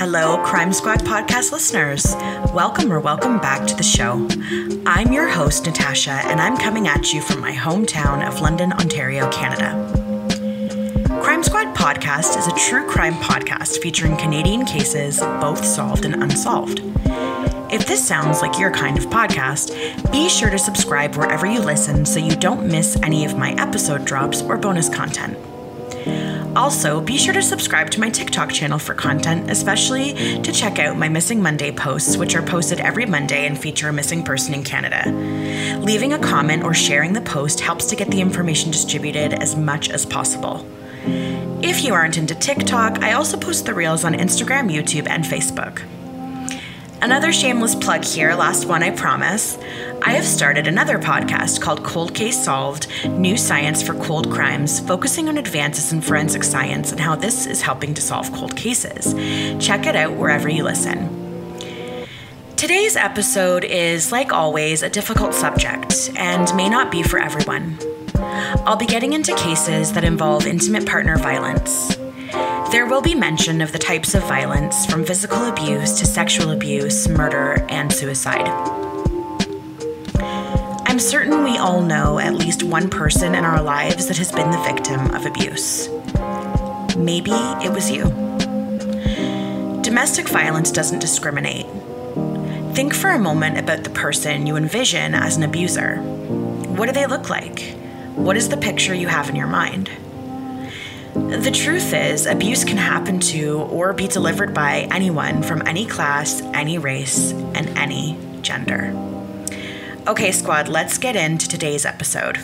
Hello, Crime Squad podcast listeners. Welcome back to the show. I'm your host, Natasha, and I'm coming at you from my hometown of London, Ontario, Canada. Crime Squad podcast is a true crime podcast featuring Canadian cases, both solved and unsolved. If this sounds like your kind of podcast, be sure to subscribe wherever you listen so you don't miss any of my episode drops or bonus content. Also, be sure to subscribe to my TikTok channel for content, especially to check out my Missing Monday posts, which are posted every Monday and feature a missing person in Canada. Leaving a comment or sharing the post helps to get the information distributed as much as possible. If you aren't into TikTok, I also post the reels on Instagram, YouTube, and Facebook. Another shameless plug here, last one I promise. I have started another podcast called Cold Case Solved, New Science for Cold Crimes, focusing on advances in forensic science and how this is helping to solve cold cases. Check it out wherever you listen. Today's episode is, like always, a difficult subject and may not be for everyone. I'll be getting into cases that involve intimate partner violence. There will be mention of the types of violence from physical abuse to sexual abuse, murder, and suicide. I'm certain we all know at least one person in our lives that has been the victim of abuse. Maybe it was you. Domestic violence doesn't discriminate. Think for a moment about the person you envision as an abuser. What do they look like? What is the picture you have in your mind? The truth is, abuse can happen to or be delivered by anyone from any class, any race, and any gender. Okay, squad, let's get into today's episode.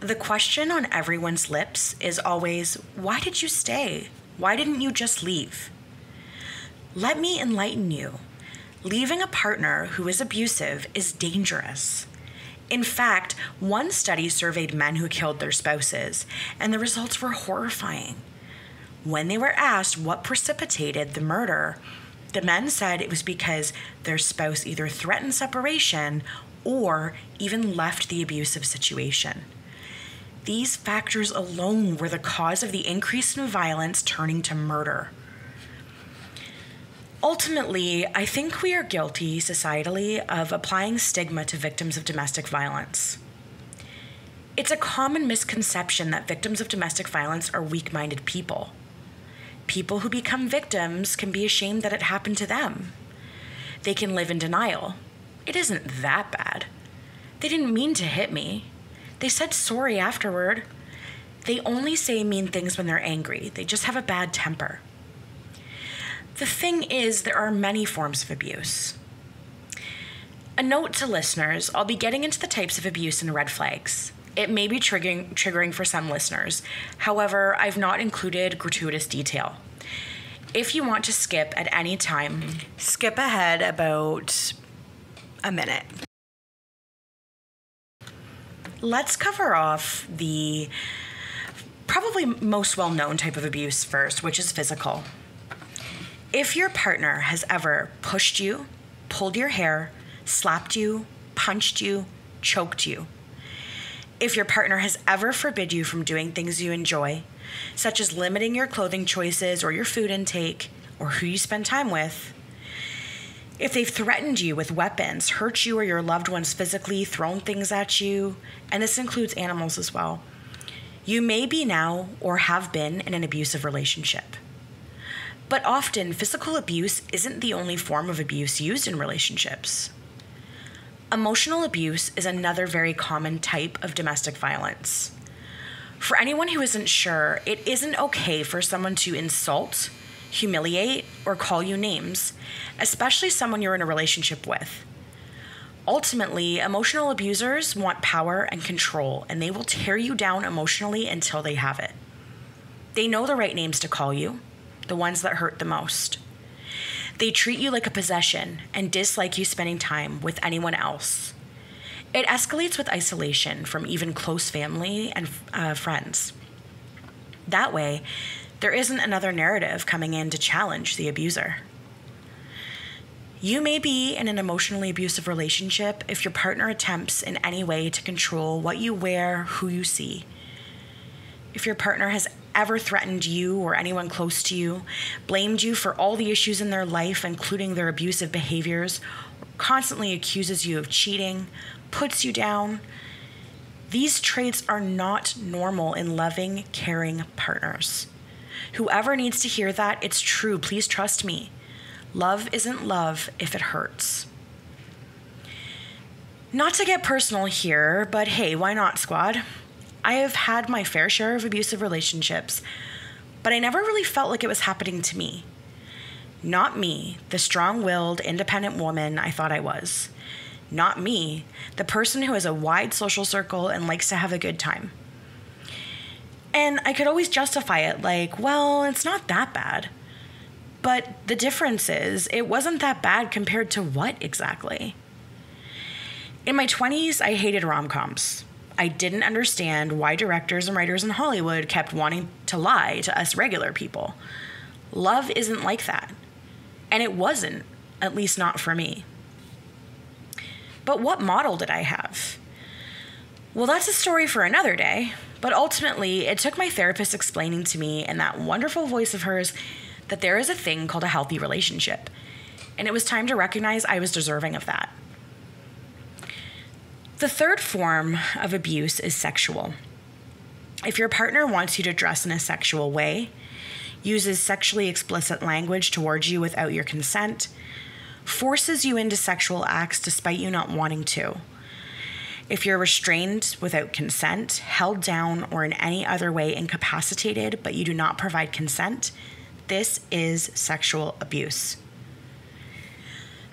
The question on everyone's lips is always, why did you stay? Why didn't you just leave? Let me enlighten you. Leaving a partner who is abusive is dangerous. In fact, one study surveyed men who killed their spouses, and the results were horrifying. When they were asked what precipitated the murder, the men said it was because their spouse either threatened separation or even left the abusive situation. These factors alone were the cause of the increase in violence turning to murder. Ultimately, I think we are guilty societally of applying stigma to victims of domestic violence. It's a common misconception that victims of domestic violence are weak-minded people. People who become victims can be ashamed that it happened to them. They can live in denial. It isn't that bad. They didn't mean to hit me. They said sorry afterward. They only say mean things when they're angry. They just have a bad temper. The thing is, there are many forms of abuse. A note to listeners, I'll be getting into the types of abuse and red flags. It may be triggering for some listeners. However, I've not included gratuitous detail. If you want to skip at any time, skip ahead about a minute. Let's cover off the probably most well-known type of abuse first, which is physical. If your partner has ever pushed you, pulled your hair, slapped you, punched you, choked you, if your partner has ever forbid you from doing things you enjoy, such as limiting your clothing choices or your food intake or who you spend time with, if they've threatened you with weapons, hurt you or your loved ones physically, thrown things at you, and this includes animals as well, you may be now or have been in an abusive relationship. But often, physical abuse isn't the only form of abuse used in relationships. Emotional abuse is another very common type of domestic violence. For anyone who isn't sure, it isn't okay for someone to insult, humiliate, or call you names, especially someone you're in a relationship with. Ultimately, emotional abusers want power and control, and they will tear you down emotionally until they have it. They know the right names to call you, the ones that hurt the most. They treat you like a possession and dislike you spending time with anyone else. It escalates with isolation from even close family and friends. That way, there isn't another narrative coming in to challenge the abuser. You may be in an emotionally abusive relationship if your partner attempts in any way to control what you wear, who you see. If your partner has ever threatened you or anyone close to you, blamed you for all the issues in their life, including their abusive behaviors, or constantly accuses you of cheating, puts you down, these traits are not normal in loving, caring partners. Whoever needs to hear that, it's true. Please trust me. Love isn't love if it hurts. Not to get personal here, but hey, why not, squad? I have had my fair share of abusive relationships, but I never really felt like it was happening to me. Not me, the strong-willed, independent woman I thought I was. Not me, the person who has a wide social circle and likes to have a good time. And I could always justify it like, well, it's not that bad. But the difference is, it wasn't that bad compared to what exactly? In my 20s, I hated rom-coms. I didn't understand why directors and writers in Hollywood kept wanting to lie to us regular people. Love isn't like that. And it wasn't, at least not for me. But what model did I have? Well, that's a story for another day. But ultimately, it took my therapist explaining to me in that wonderful voice of hers that there is a thing called a healthy relationship. And it was time to recognize I was deserving of that. The third form of abuse is sexual. If your partner wants you to dress in a sexual way, uses sexually explicit language towards you without your consent, forces you into sexual acts despite you not wanting to, if you're restrained without consent, held down, or in any other way incapacitated but you do not provide consent, this is sexual abuse.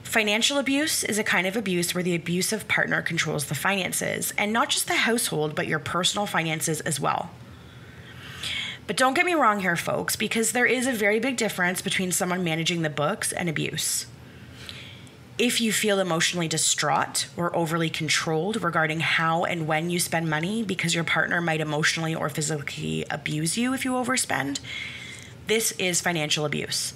Financial abuse is a kind of abuse where the abusive partner controls the finances, and not just the household, but your personal finances as well. But don't get me wrong here, folks, because there is a very big difference between someone managing the books and abuse. If you feel emotionally distraught or overly controlled regarding how and when you spend money because your partner might emotionally or physically abuse you if you overspend, this is financial abuse.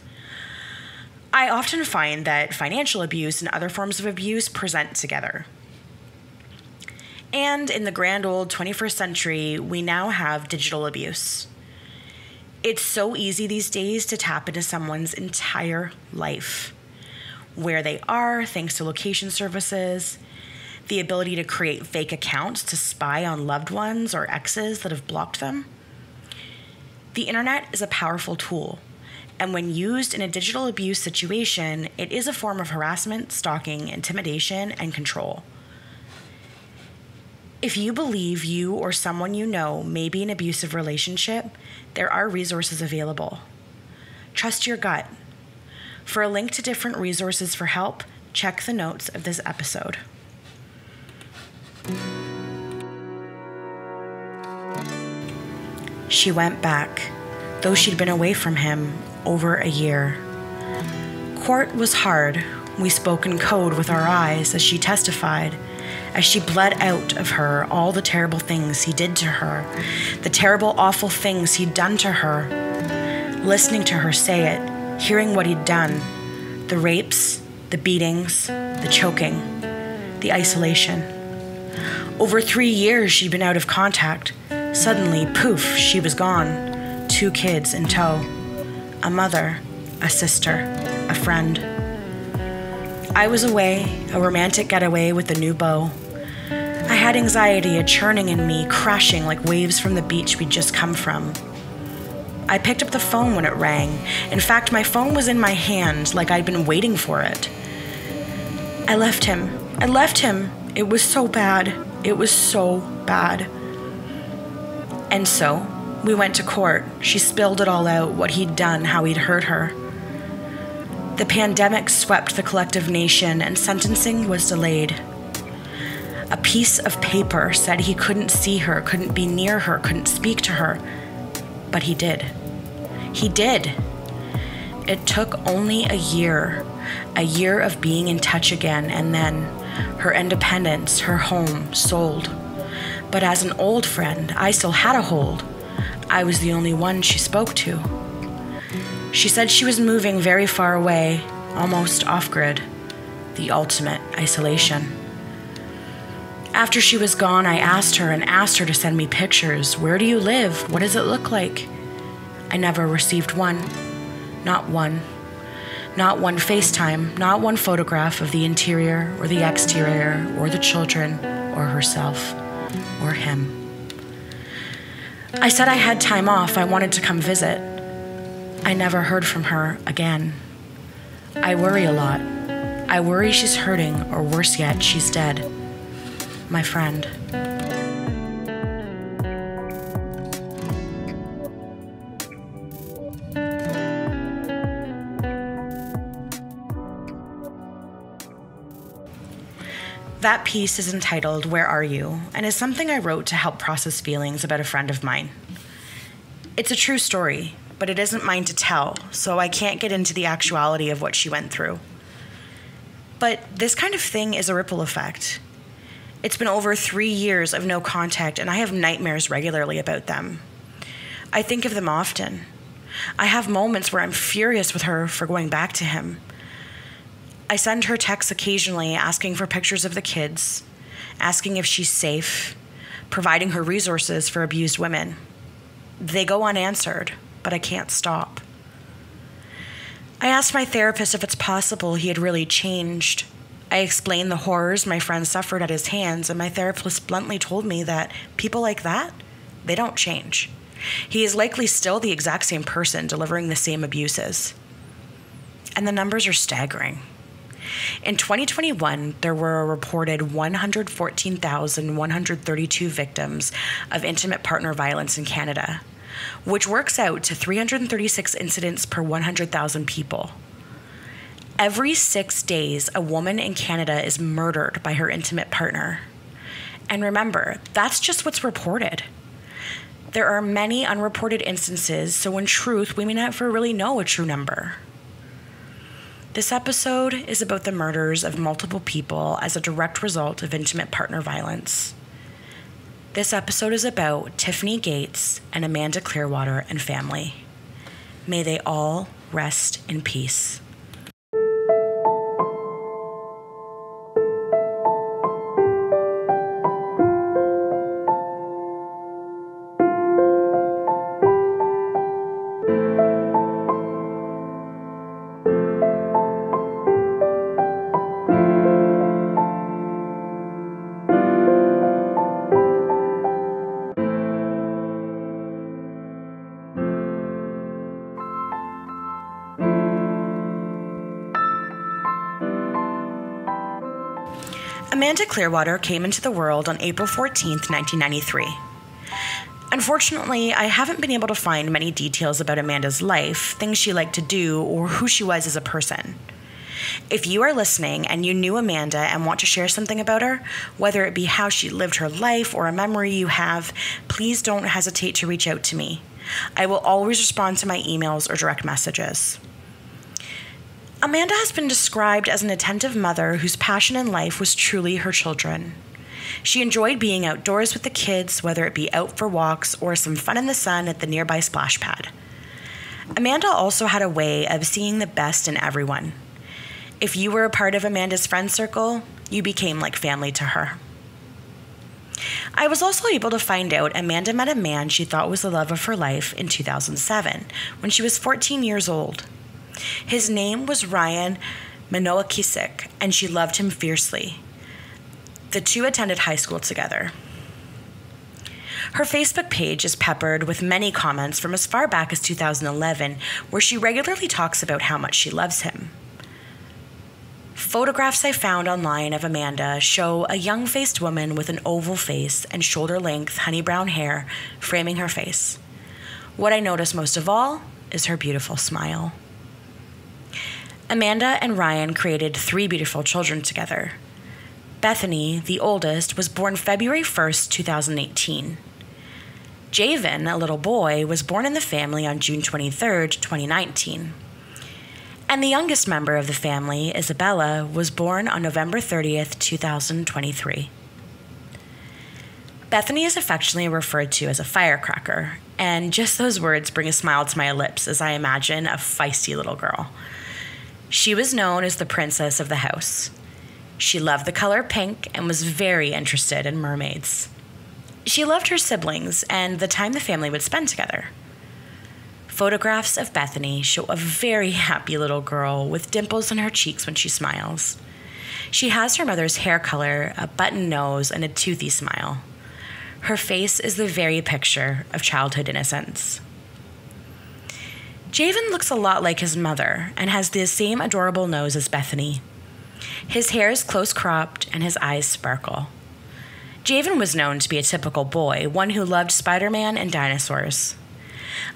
I often find that financial abuse and other forms of abuse present together. And in the grand old 21st century, we now have digital abuse. It's so easy these days to tap into someone's entire life. Where they are, thanks to location services, the ability to create fake accounts to spy on loved ones or exes that have blocked them. The internet is a powerful tool, and when used in a digital abuse situation, it is a form of harassment, stalking, intimidation, and control. If you believe you or someone you know may be in an abusive relationship, there are resources available. Trust your gut. For a link to different resources for help, check the notes of this episode. She went back, though she'd been away from him over a year. Court was hard. We spoke in code with our eyes as she testified, as she bled out of her all the terrible things he did to her, the terrible, awful things he'd done to her. Listening to her say it, hearing what he'd done, the rapes, the beatings, the choking, the isolation. Over 3 years she'd been out of contact. Suddenly, poof, she was gone. 2 kids in tow. A mother, a sister, a friend. I was away, a romantic getaway with a new beau. I had anxiety, a churning in me, crashing like waves from the beach we'd just come from. I picked up the phone when it rang. In fact, my phone was in my hand, like I'd been waiting for it. I left him. It was so bad. It was so bad. And so, We went to court. She spilled it all out, what he'd done, how he'd hurt her. The pandemic swept the collective nation and sentencing was delayed. A piece of paper said he couldn't see her, couldn't be near her, couldn't speak to her. But he did. He did. It took only a year of being in touch again, and then her independence, her home, sold. But as an old friend, I still had a hold. I was the only one she spoke to. She said she was moving very far away, almost off-grid, the ultimate isolation. After she was gone, I asked her to send me pictures. Where do you live? What does it look like? I never received one. Not one. Not one FaceTime, not one photograph of the interior or the exterior or the children or herself or him. I said I had time off. I wanted to come visit. I never heard from her again. I worry a lot. I worry she's hurting, or worse yet, she's dead. My friend. That piece is entitled, Where Are You? And is something I wrote to help process feelings about a friend of mine. It's a true story, but it isn't mine to tell, so I can't get into the actuality of what she went through. But this kind of thing is a ripple effect. It's been over 3 years of no contact, and I have nightmares regularly about them. I think of them often. I have moments where I'm furious with her for going back to him. I send her texts occasionally asking for pictures of the kids, asking if she's safe, providing her resources for abused women. They go unanswered, but I can't stop. I asked my therapist if it's possible he had really changed. I explained the horrors my friend suffered at his hands, and my therapist bluntly told me that people like that, they don't change. He is likely still the exact same person delivering the same abuses. And the numbers are staggering. In 2021, there were a reported 114,132 victims of intimate partner violence in Canada, which works out to 336 incidents per 100,000 people. Every 6 days, a woman in Canada is murdered by her intimate partner. And remember, that's just what's reported. There are many unreported instances, so in truth, we may never really know a true number. This episode is about the murders of multiple people as a direct result of intimate partner violence. This episode is about Tiffany Gates and Amanda Clearwater and family. May they all rest in peace. Amanda Clearwater came into the world on April 14th, 1993. Unfortunately, I haven't been able to find many details about Amanda's life, things she liked to do, or who she was as a person. If you are listening and you knew Amanda and want to share something about her, whether it be how she lived her life or a memory you have, please don't hesitate to reach out to me. I will always respond to my emails or direct messages. Amanda has been described as an attentive mother whose passion in life was truly her children. She enjoyed being outdoors with the kids, whether it be out for walks or some fun in the sun at the nearby splash pad. Amanda also had a way of seeing the best in everyone. If you were a part of Amanda's friend circle, you became like family to her. I was also able to find out Amanda met a man she thought was the love of her life in 2007, when she was 14 years old. His name was Ryan Minowa-Kisik, and she loved him fiercely. The two attended high school together. Her Facebook page is peppered with many comments from as far back as 2011, where she regularly talks about how much she loves him. Photographs I found online of Amanda show a young-faced woman with an oval face and shoulder-length honey brown hair framing her face. What I notice most of all is her beautiful smile. Amanda and Ryan created 3 beautiful children together. Bethany, the oldest, was born February 1st, 2018. Javen, a little boy, was born in the family on June 23rd, 2019. And the youngest member of the family, Isabella, was born on November 30th, 2023. Bethany is affectionately referred to as a firecracker, and just those words bring a smile to my lips as I imagine a feisty little girl. She was known as the princess of the house. She loved the color pink and was very interested in mermaids. She loved her siblings and the time the family would spend together. Photographs of Bethany show a very happy little girl with dimples in her cheeks when she smiles. She has her mother's hair color, a button nose, and a toothy smile. Her face is the very picture of childhood innocence. Javen looks a lot like his mother and has the same adorable nose as Bethany. His hair is close cropped and his eyes sparkle. Javen was known to be a typical boy, one who loved Spider-Man and dinosaurs.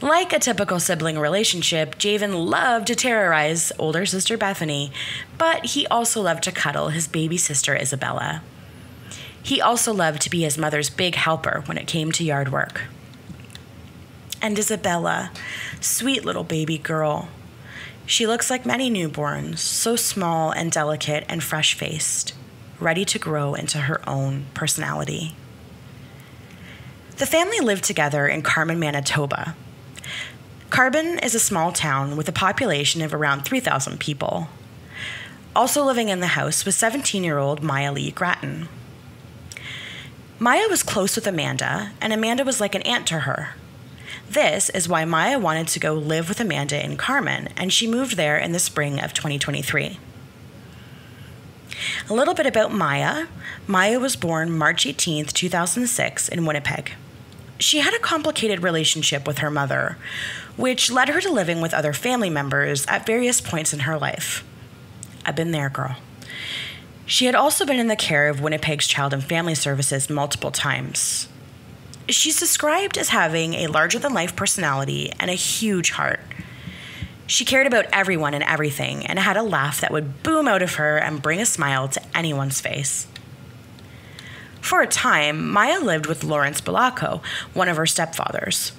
Like a typical sibling relationship, Javen loved to terrorize older sister Bethany, but he also loved to cuddle his baby sister Isabella. He also loved to be his mother's big helper when it came to yard work. And Isabella, sweet little baby girl. She looks like many newborns, so small and delicate and fresh-faced, ready to grow into her own personality. The family lived together in Carman, Manitoba. Carman is a small town with a population of around 3,000 people. Also living in the house was 17-year-old Maya Lee Grattan. Maya was close with Amanda, and Amanda was like an aunt to her. This is why Maya wanted to go live with Amanda in Carman, and she moved there in the spring of 2023. A little bit about Maya. Maya was born March 18th, 2006 in Winnipeg. She had a complicated relationship with her mother, which led her to living with other family members at various points in her life. I've been there, girl. She had also been in the care of Winnipeg's Child and Family Services multiple times. She's described as having a larger-than-life personality and a huge heart. She cared about everyone and everything and had a laugh that would boom out of her and bring a smile to anyone's face. For a time, Maya lived with Lawrence Belaco, one of her stepfathers.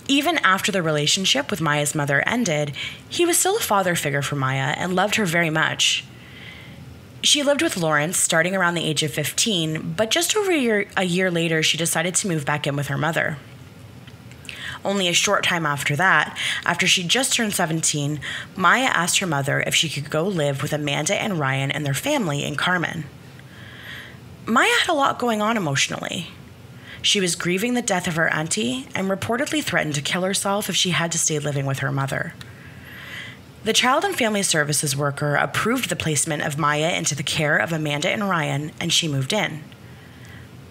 Even after the relationship with Maya's mother ended, he was still a father figure for Maya and loved her very much. She lived with Lawrence starting around the age of 15, but just over a year later, she decided to move back in with her mother. Only a short time after that, after she just turned 17, Maya asked her mother if she could go live with Amanda and Ryan and their family in Carman. Maya had a lot going on emotionally. She was grieving the death of her auntie and reportedly threatened to kill herself if she had to stay living with her mother. The Child and Family Services worker approved the placement of Maya into the care of Amanda and Ryan, and she moved in.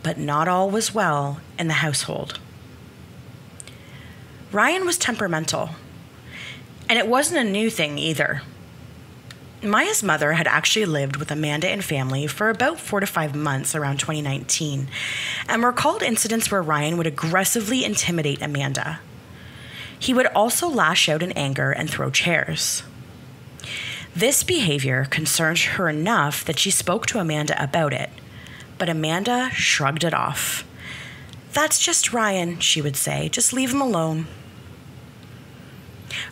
But not all was well in the household. Ryan was temperamental, and it wasn't a new thing either. Maya's mother had actually lived with Amanda and family for about 4 to 5 months around 2019, and recalled incidents where Ryan would aggressively intimidate Amanda. He would also lash out in anger and throw chairs. This behavior concerned her enough that she spoke to Amanda about it, but Amanda shrugged it off. "That's just Ryan," she would say. "Just leave him alone."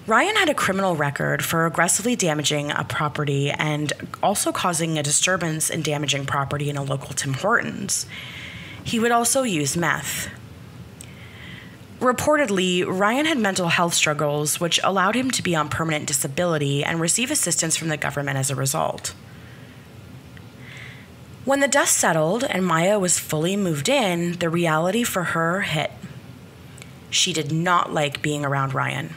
Ryan had a criminal record for aggressively damaging a property and also causing a disturbance and damaging property in a local Tim Hortons. He would also use meth. Reportedly, Ryan had mental health struggles, which allowed him to be on permanent disability and receive assistance from the government as a result. When the dust settled and Maya was fully moved in, the reality for her hit. She did not like being around Ryan.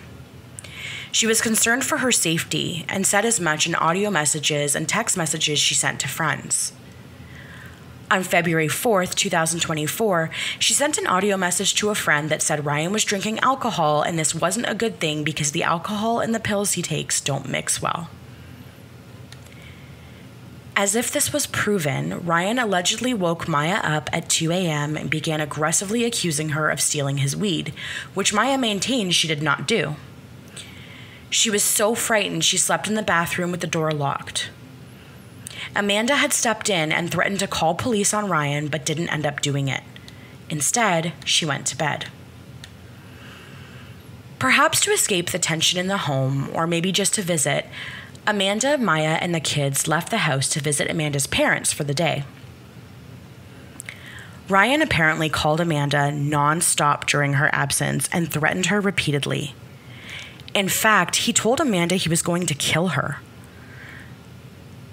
She was concerned for her safety and said as much in audio messages and text messages she sent to friends. On February 4th, 2024, she sent an audio message to a friend that said Ryan was drinking alcohol and this wasn't a good thing because the alcohol and the pills he takes don't mix well. As if this was proven, Ryan allegedly woke Maya up at 2 a.m. and began aggressively accusing her of stealing his weed, which Maya maintained she did not do. She was so frightened she slept in the bathroom with the door locked. Amanda had stepped in and threatened to call police on Ryan, but didn't end up doing it. Instead, she went to bed. Perhaps to escape the tension in the home, or maybe just to visit, Amanda, Maya, and the kids left the house to visit Amanda's parents for the day. Ryan apparently called Amanda non-stop during her absence and threatened her repeatedly. In fact, he told Amanda he was going to kill her.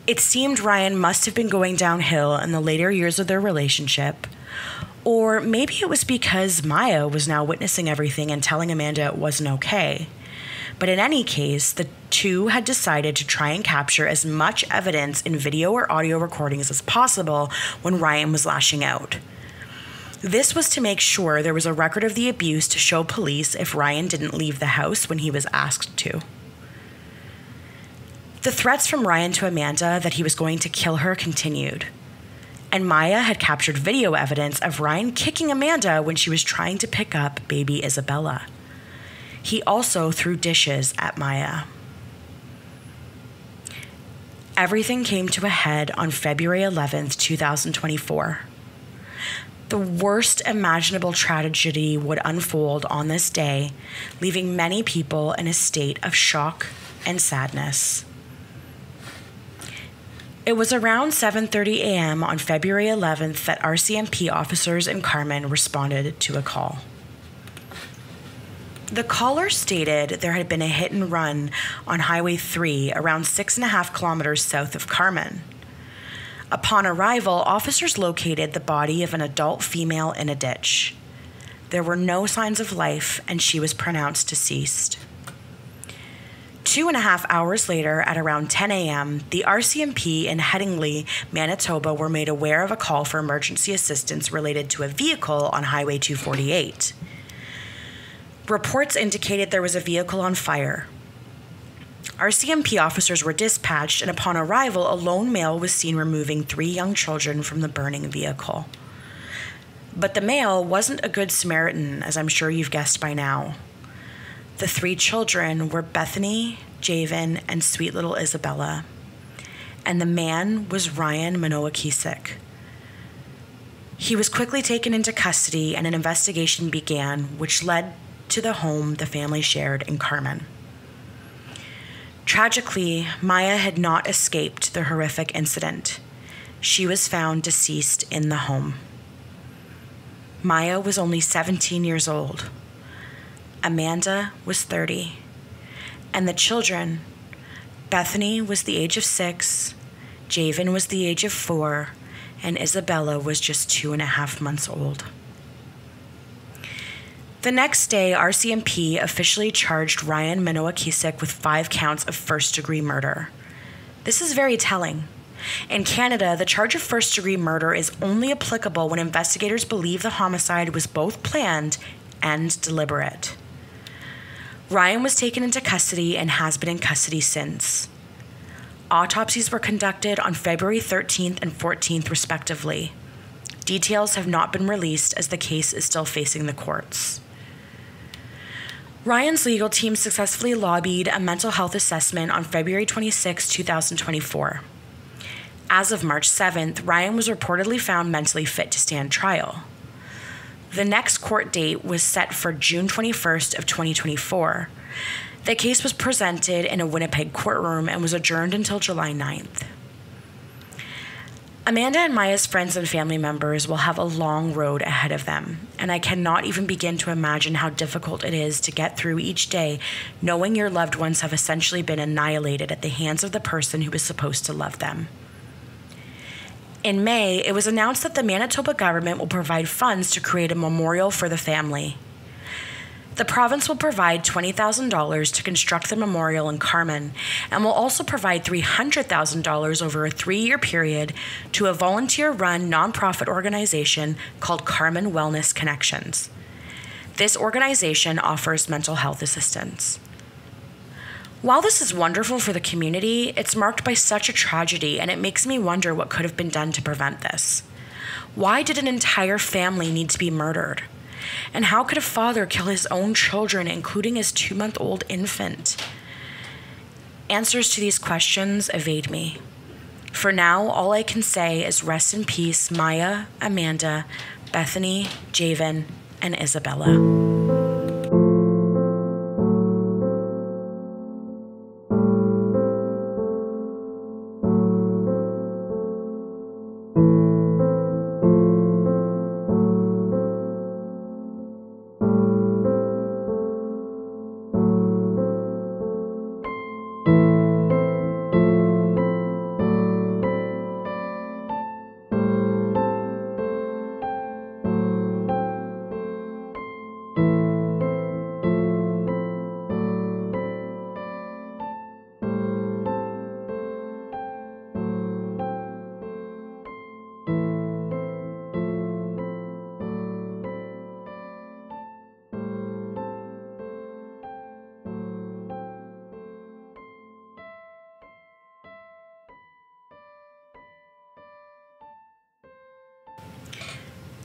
It seemed Ryan must have been going downhill in the later years of their relationship, or maybe it was because Maya was now witnessing everything and telling Amanda it wasn't okay. But in any case, the two had decided to try and capture as much evidence in video or audio recordings as possible when Ryan was lashing out. This was to make sure there was a record of the abuse to show police if Ryan didn't leave the house when he was asked to. The threats from Ryan to Amanda that he was going to kill her continued, and Maya had captured video evidence of Ryan kicking Amanda when she was trying to pick up baby Isabella. He also threw dishes at Maya. Everything came to a head on February 11th, 2024. The worst imaginable tragedy would unfold on this day, leaving many people in a state of shock and sadness. It was around 7:30 a.m. on February 11th that RCMP officers in Carmen responded to a call. The caller stated there had been a hit and run on Highway 3 around 6.5 kilometers south of Carmen. Upon arrival, officers located the body of an adult female in a ditch. There were no signs of life, and she was pronounced deceased. 2.5 hours later, at around 10 a.m., the RCMP in Headingley, Manitoba, were made aware of a call for emergency assistance related to a vehicle on Highway 248. Reports indicated there was a vehicle on fire. RCMP officers were dispatched, and upon arrival, a lone male was seen removing 3 young children from the burning vehicle. But the male wasn't a good Samaritan, as I'm sure you've guessed by now. The 3 children were Bethany, Javen, and sweet little Isabella. And the man was Ryan Manoa-Kisik. He was quickly taken into custody, and an investigation began, which led to the home the family shared in Carmen. Tragically, Maya had not escaped the horrific incident. She was found deceased in the home. Maya was only 17 years old. Amanda was 30. And the children, Bethany was the age of 6, Javen was the age of 4, and Isabella was just 2.5 months old. The next day, RCMP officially charged Ryan Manoa-Kisik with 5 counts of first-degree murder. This is very telling. In Canada, the charge of first-degree murder is only applicable when investigators believe the homicide was both planned and deliberate. Ryan was taken into custody and has been in custody since. Autopsies were conducted on February 13th and 14th, respectively. Details have not been released as the case is still facing the courts. Ryan's legal team successfully lobbied a mental health assessment on February 26, 2024. As of March 7th, Ryan was reportedly found mentally fit to stand trial. The next court date was set for June 21st of 2024. The case was presented in a Winnipeg courtroom and was adjourned until July 9th. Amanda and Maya's friends and family members will have a long road ahead of them, and I cannot even begin to imagine how difficult it is to get through each day knowing your loved ones have essentially been annihilated at the hands of the person who was supposed to love them. In May, it was announced that the Manitoba government will provide funds to create a memorial for the family. The province will provide $20,000 to construct the memorial in Carmen and will also provide $300,000 over a 3-year period to a volunteer-run nonprofit organization called Carmen Wellness Connections. This organization offers mental health assistance. While this is wonderful for the community, it's marked by such a tragedy, and it makes me wonder what could have been done to prevent this. Why did an entire family need to be murdered? And how could a father kill his own children, including his 2-month-old infant? Answers to these questions evade me. For now, all I can say is rest in peace, Maya, Amanda, Bethany, Javen, and Isabella.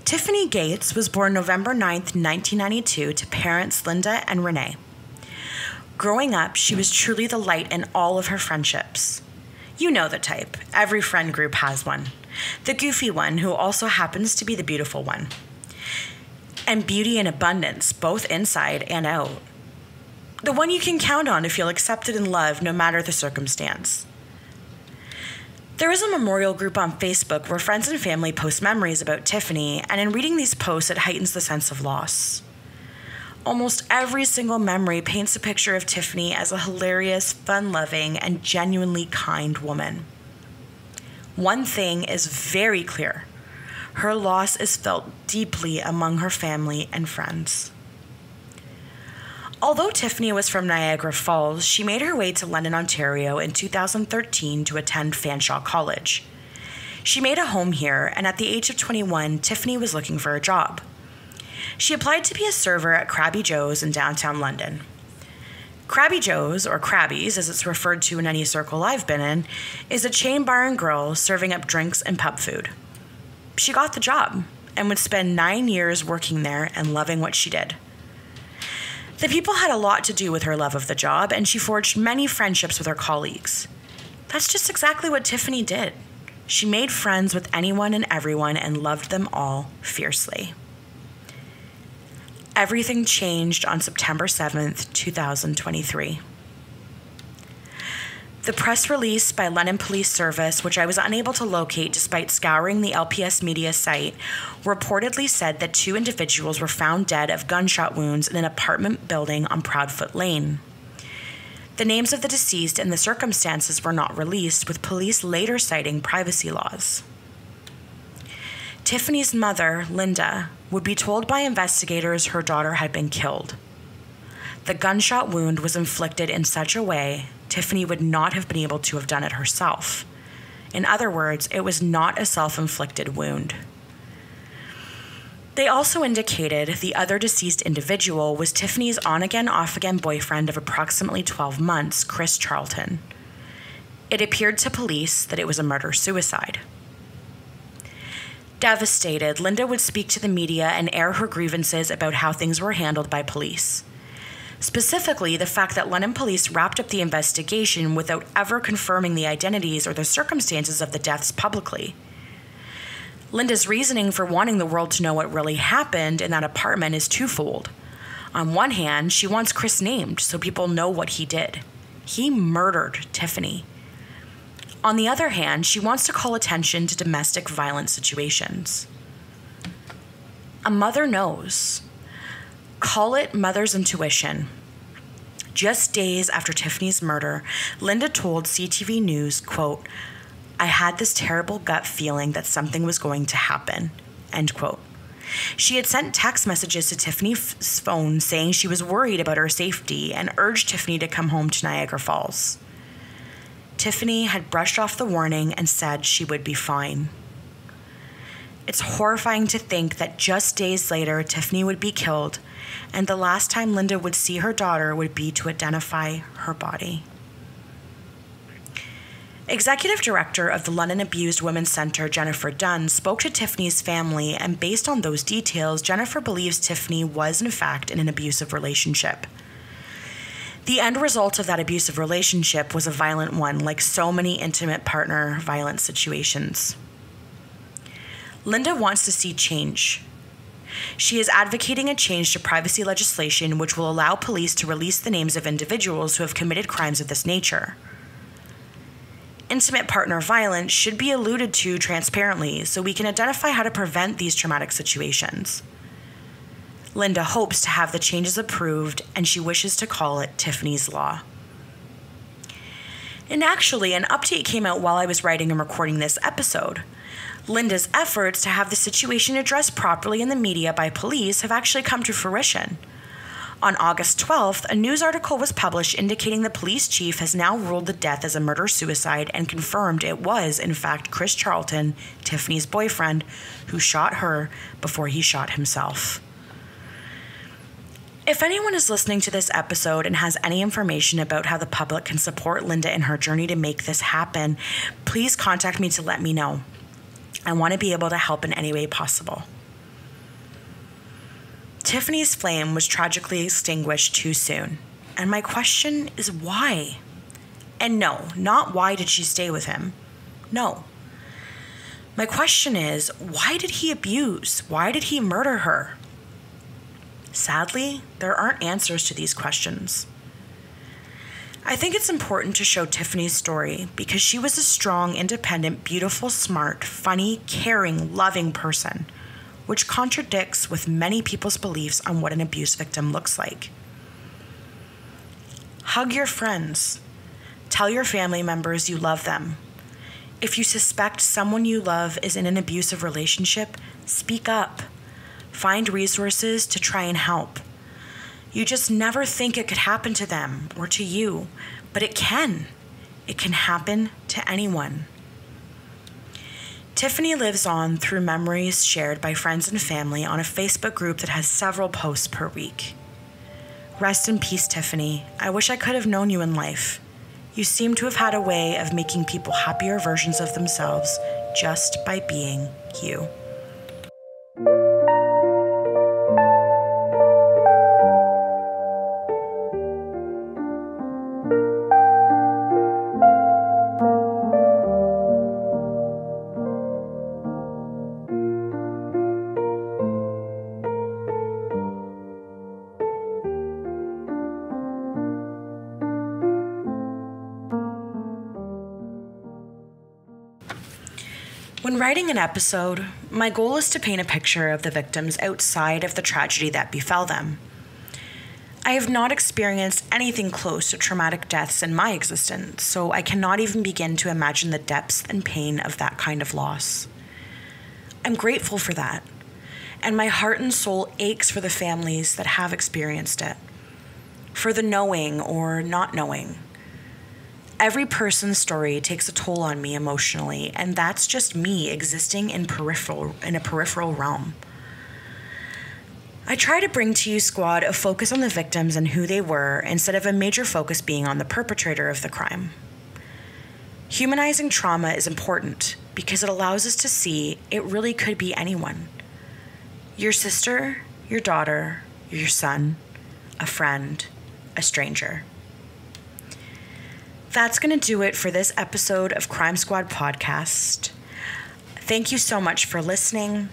Tiffany Gates was born November 9th, 1992 to parents Linda and Renee. Growing up, she was truly the light in all of her friendships. You know the type. Every friend group has one. The goofy one who also happens to be the beautiful one. And beauty in abundance, both inside and out. The one you can count on to feel accepted and loved no matter the circumstance. There is a memorial group on Facebook where friends and family post memories about Tiffany, and in reading these posts, it heightens the sense of loss. Almost every single memory paints a picture of Tiffany as a hilarious, fun-loving, and genuinely kind woman. One thing is very clear. Her loss is felt deeply among her family and friends. Although Tiffany was from Niagara Falls, she made her way to London, Ontario in 2013 to attend Fanshawe College. She made a home here, and at the age of 21, Tiffany was looking for a job. She applied to be a server at Krabby Joe's in downtown London. Krabby Joe's, or Krabby's as it's referred to in any circle I've been in, is a chain bar and grill serving up drinks and pub food. She got the job and would spend 9 years working there and loving what she did. The people had a lot to do with her love of the job, and she forged many friendships with her colleagues. That's just exactly what Tiffany did. She made friends with anyone and everyone and loved them all fiercely. Everything changed on September 7th, 2023. The press release by London Police Service, which I was unable to locate despite scouring the LPS media site, reportedly said that 2 individuals were found dead of gunshot wounds in an apartment building on Proudfoot Lane. The names of the deceased and the circumstances were not released, with police later citing privacy laws. Tiffany's mother, Linda, would be told by investigators her daughter had been killed. The gunshot wound was inflicted in such a way Tiffany would not have been able to have done it herself. In other words, it was not a self-inflicted wound. They also indicated the other deceased individual was Tiffany's on-again, off-again boyfriend of approximately 12 months, Chris Charlton. It appeared to police that it was a murder-suicide. Devastated, Linda would speak to the media and air her grievances about how things were handled by police. Specifically, the fact that London police wrapped up the investigation without ever confirming the identities or the circumstances of the deaths publicly. Linda's reasoning for wanting the world to know what really happened in that apartment is twofold. On one hand, she wants Chris named so people know what he did. He murdered Tiffany. On the other hand, she wants to call attention to domestic violence situations. A mother knows. Call it mother's intuition. Just days after Tiffany's murder, Linda told CTV News, quote, "I had this terrible gut feeling that something was going to happen," end quote. She had sent text messages to Tiffany's phone saying she was worried about her safety and urged Tiffany to come home to Niagara Falls. Tiffany had brushed off the warning and said she would be fine. It's horrifying to think that just days later, Tiffany would be killed, and the last time Linda would see her daughter would be to identify her body. Executive Director of the London Abused Women's Centre, Jennifer Dunn, spoke to Tiffany's family, and based on those details, Jennifer believes Tiffany was in fact in an abusive relationship. The end result of that abusive relationship was a violent one, like so many intimate partner violence situations. Linda wants to see change. She is advocating a change to privacy legislation which will allow police to release the names of individuals who have committed crimes of this nature. Intimate partner violence should be alluded to transparently so we can identify how to prevent these traumatic situations. Linda hopes to have the changes approved, and she wishes to call it Tiffany's Law. And actually, an update came out while I was writing and recording this episode. Linda's efforts to have the situation addressed properly in the media by police have actually come to fruition. On August 12th, a news article was published indicating the police chief has now ruled the death as a murder-suicide and confirmed it was, in fact, Chris Charlton, Tiffany's boyfriend, who shot her before he shot himself. If anyone is listening to this episode and has any information about how the public can support Linda in her journey to make this happen, please contact me to let me know. I want to be able to help in any way possible. Tiffany's flame was tragically extinguished too soon, and my question is why? And no, not why did she stay with him? No. My question is, why did he abuse? Why did he murder her? Sadly, there aren't answers to these questions. I think it's important to show Tiffany's story because she was a strong, independent, beautiful, smart, funny, caring, loving person, which contradicts with many people's beliefs on what an abuse victim looks like. Hug your friends. Tell your family members you love them. If you suspect someone you love is in an abusive relationship, speak up. Find resources to try and help. You just never think it could happen to them or to you, but it can. It can happen to anyone. Tiffany lives on through memories shared by friends and family on a Facebook group that has several posts per week. Rest in peace, Tiffany. I wish I could have known you in life. You seem to have had a way of making people happier versions of themselves just by being you. When writing an episode, my goal is to paint a picture of the victims outside of the tragedy that befell them. I have not experienced anything close to traumatic deaths in my existence, so I cannot even begin to imagine the depths and pain of that kind of loss. I'm grateful for that, and my heart and soul aches for the families that have experienced it, for the knowing or not knowing. Every person's story takes a toll on me emotionally, and that's just me existing in a peripheral realm. I try to bring to you, Squad, a focus on the victims and who they were, instead of a major focus being on the perpetrator of the crime. Humanizing trauma is important because it allows us to see it really could be anyone. Your sister, your daughter, your son, a friend, a stranger. That's going to do it for this episode of Crime Squad Podcast. Thank you so much for listening.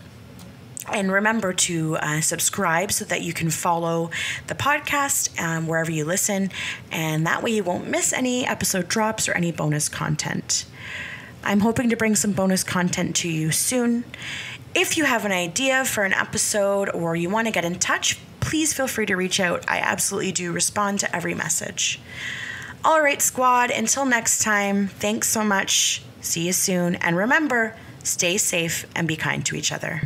And remember to subscribe so that you can follow the podcast wherever you listen. And that way you won't miss any episode drops or any bonus content. I'm hoping to bring some bonus content to you soon. If you have an idea for an episode or you want to get in touch, please feel free to reach out. I absolutely do respond to every message. All right, Squad, until next time, thanks so much. See you soon. And remember, stay safe and be kind to each other.